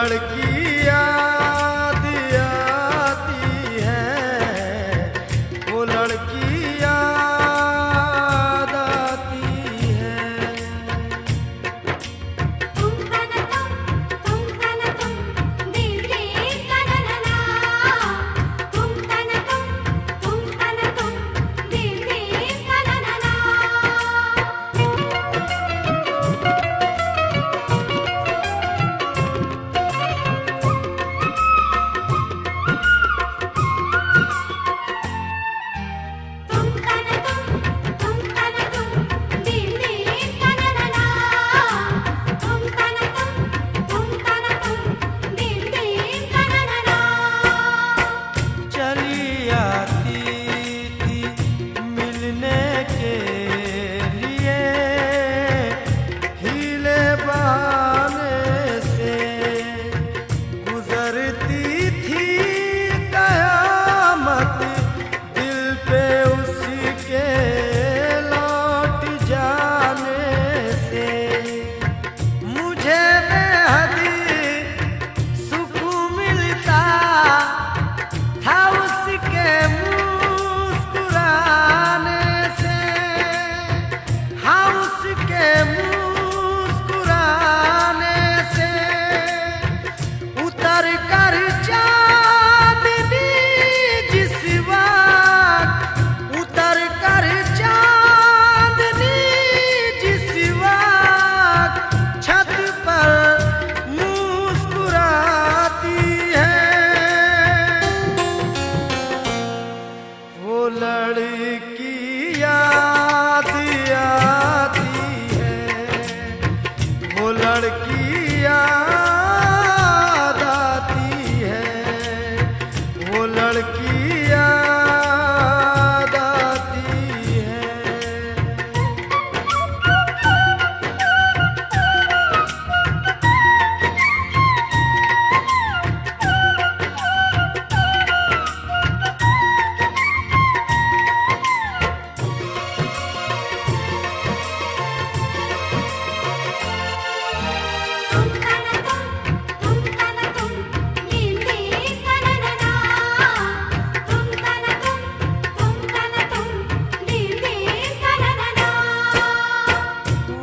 लड़की याद आती है, वो लड़की याद आती है। तुम तना तुम दिल के कनना, तुम तना तुम दिल के कनना। चली आती थी मिलने के लिए, हीले बहाने से गुजरती थी कयामत दिल पे उसके लौट जाने से। मुझे बेहद सुकून मिलता था उसके मुस्कुराने से, हाँ उसके मुस्कुराने से। उतर कर चांदनी जिस वक्त, उतर कर चांदनी जिस वक्त छत पर मुस्कुराती है, वो लड़की याद आती है, वो लड़की याद आती है, वो लड़की याद आती है।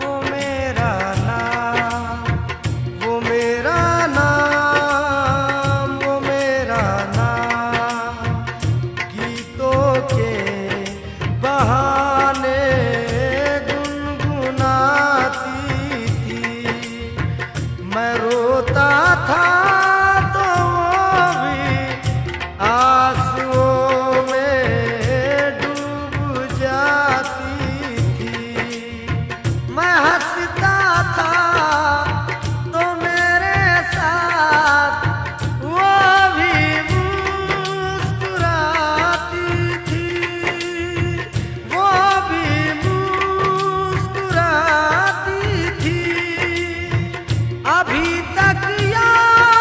वो मेरा नाम, वो मेरा नाम, वो मेरा नाम गीतों के बहाने गुनगुनाती थी। मैं रोता था तो वो भी आंसुओं में डूब जाती थी। मैं हंसता था तो मेरे साथ वो भी मुस्कुराती थी, वो भी मुस्कुराती थी। अभी तक याद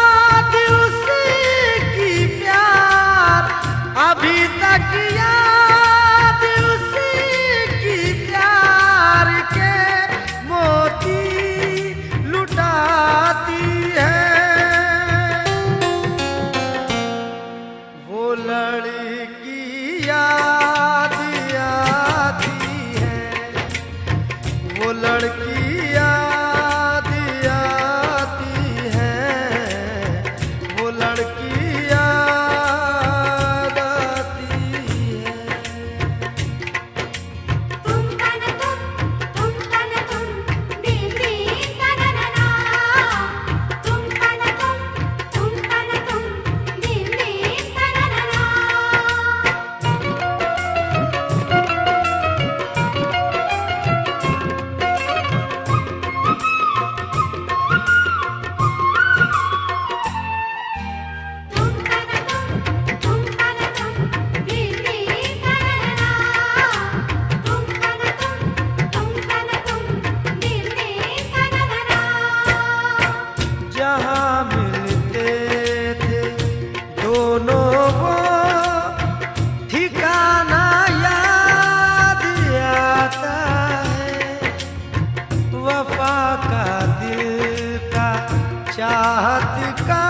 चाहत का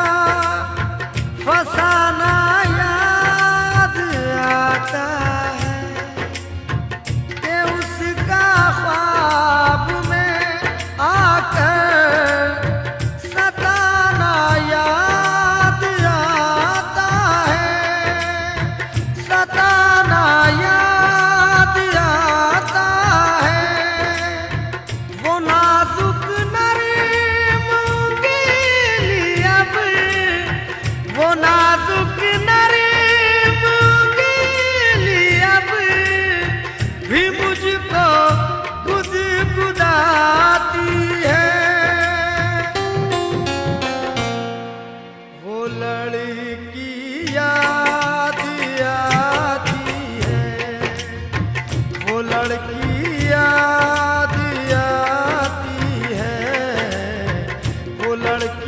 फसाना याद आता है कि उसका ख्वाब में आकर सताना याद आता है, सताना याद आता है। वो नाजुक वो नाजुक नरीब गीली अब भी मुझको गुदगुदाती है। वो लड़की याद आती है, वो लड़की याद आती है, वो लड़की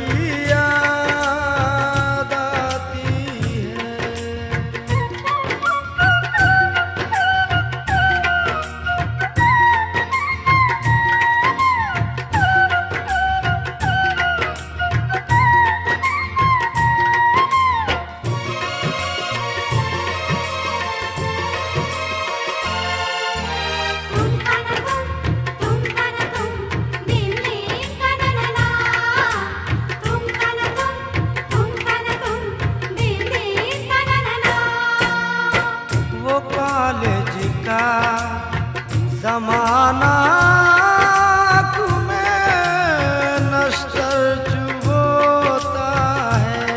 ज़माना तुम्हें नश्तर चुभोता है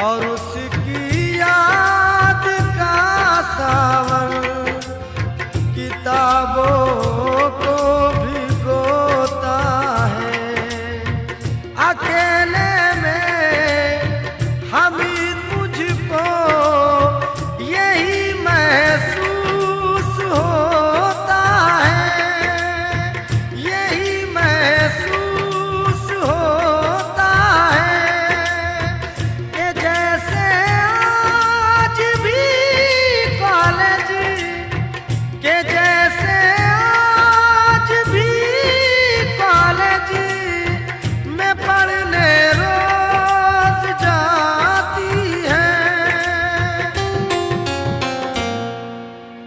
और उसकी याद का सावन किताबों को भिगोता है। अकेले में हामिद मुझको यही महसूस होता है, यही महसूस होता है कि जैसे आज भी कॉलेज, कि जैसे आज भी कॉलेज में पढ़ने रोज जाती है।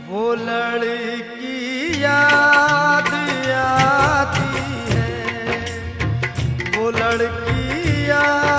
वो लड़की याद आती है, वो लड़की याद